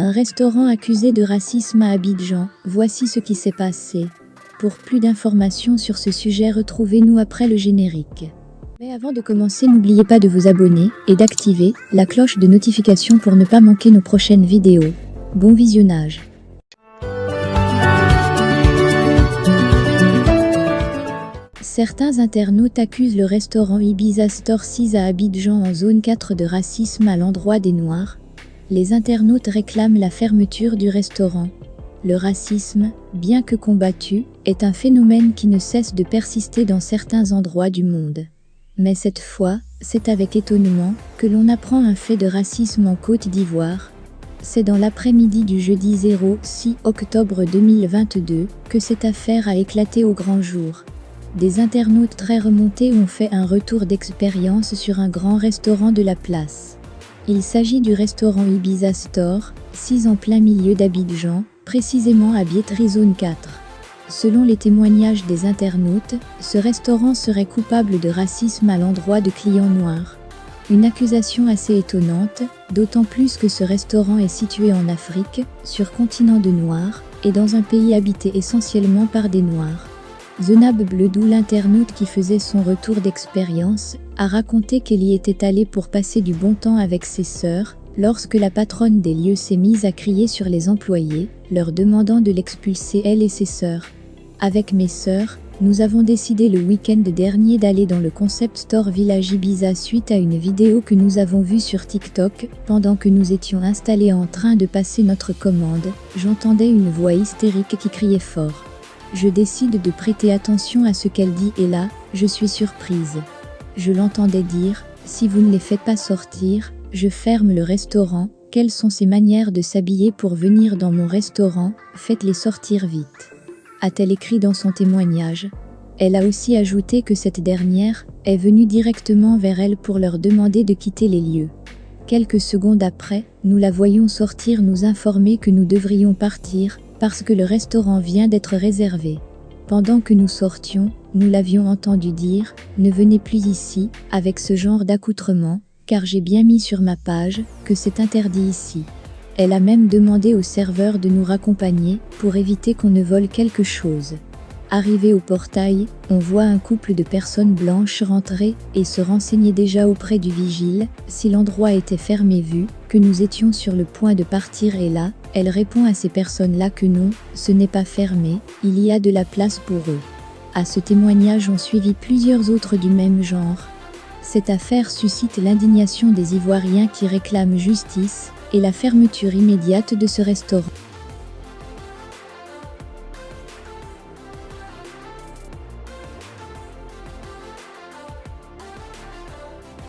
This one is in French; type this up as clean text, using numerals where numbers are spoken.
Un restaurant accusé de racisme à Abidjan, voici ce qui s'est passé. Pour plus d'informations sur ce sujet, retrouvez-nous après le générique. Mais avant de commencer, n'oubliez pas de vous abonner et d'activer la cloche de notification pour ne pas manquer nos prochaines vidéos. Bon visionnage. Certains internautes accusent le restaurant Ibiza Store 6 à Abidjan en zone 4 de racisme à l'endroit des Noirs. Les internautes réclament la fermeture du restaurant. Le racisme, bien que combattu, est un phénomène qui ne cesse de persister dans certains endroits du monde. Mais cette fois, c'est avec étonnement que l'on apprend un fait de racisme en Côte d'Ivoire. C'est dans l'après-midi du jeudi 6 octobre 2022 que cette affaire a éclaté au grand jour. Des internautes très remontés ont fait un retour d'expérience sur un grand restaurant de la place. Il s'agit du restaurant Ibiza Store, 6 en plein milieu d'Abidjan, précisément à Biétry zone 4. Selon les témoignages des internautes, ce restaurant serait coupable de racisme à l'endroit de clients noirs. Une accusation assez étonnante, d'autant plus que ce restaurant est situé en Afrique, sur continent de Noirs, et dans un pays habité essentiellement par des Noirs. Zenab Bledou, l'internaute qui faisait son retour d'expérience, a raconté qu'elle y était allée pour passer du bon temps avec ses sœurs, lorsque la patronne des lieux s'est mise à crier sur les employés, leur demandant de l'expulser elle et ses sœurs. Avec mes sœurs, nous avons décidé le week-end dernier d'aller dans le concept store Village Ibiza suite à une vidéo que nous avons vue sur TikTok. Pendant que nous étions installés en train de passer notre commande, j'entendais une voix hystérique qui criait fort. Je décide de prêter attention à ce qu'elle dit et là, je suis surprise. Je l'entendais dire, si vous ne les faites pas sortir, je ferme le restaurant. Quelles sont ces manières de s'habiller pour venir dans mon restaurant, faites-les sortir vite. A-t-elle écrit dans son témoignage. Elle a aussi ajouté que cette dernière est venue directement vers elle pour leur demander de quitter les lieux. Quelques secondes après, nous la voyons sortir nous informer que nous devrions partir, parce que le restaurant vient d'être réservé. Pendant que nous sortions, nous l'avions entendu dire « Ne venez plus ici, avec ce genre d'accoutrement, car j'ai bien mis sur ma page que c'est interdit ici. » Elle a même demandé au serveur de nous raccompagner pour éviter qu'on ne vole quelque chose. Arrivé au portail, on voit un couple de personnes blanches rentrer et se renseigner déjà auprès du vigile si l'endroit était fermé vu que nous étions sur le point de partir et là, elle répond à ces personnes-là que non, ce n'est pas fermé, il y a de la place pour eux. À ce témoignage ont suivi plusieurs autres du même genre. Cette affaire suscite l'indignation des Ivoiriens qui réclament justice et la fermeture immédiate de ce restaurant.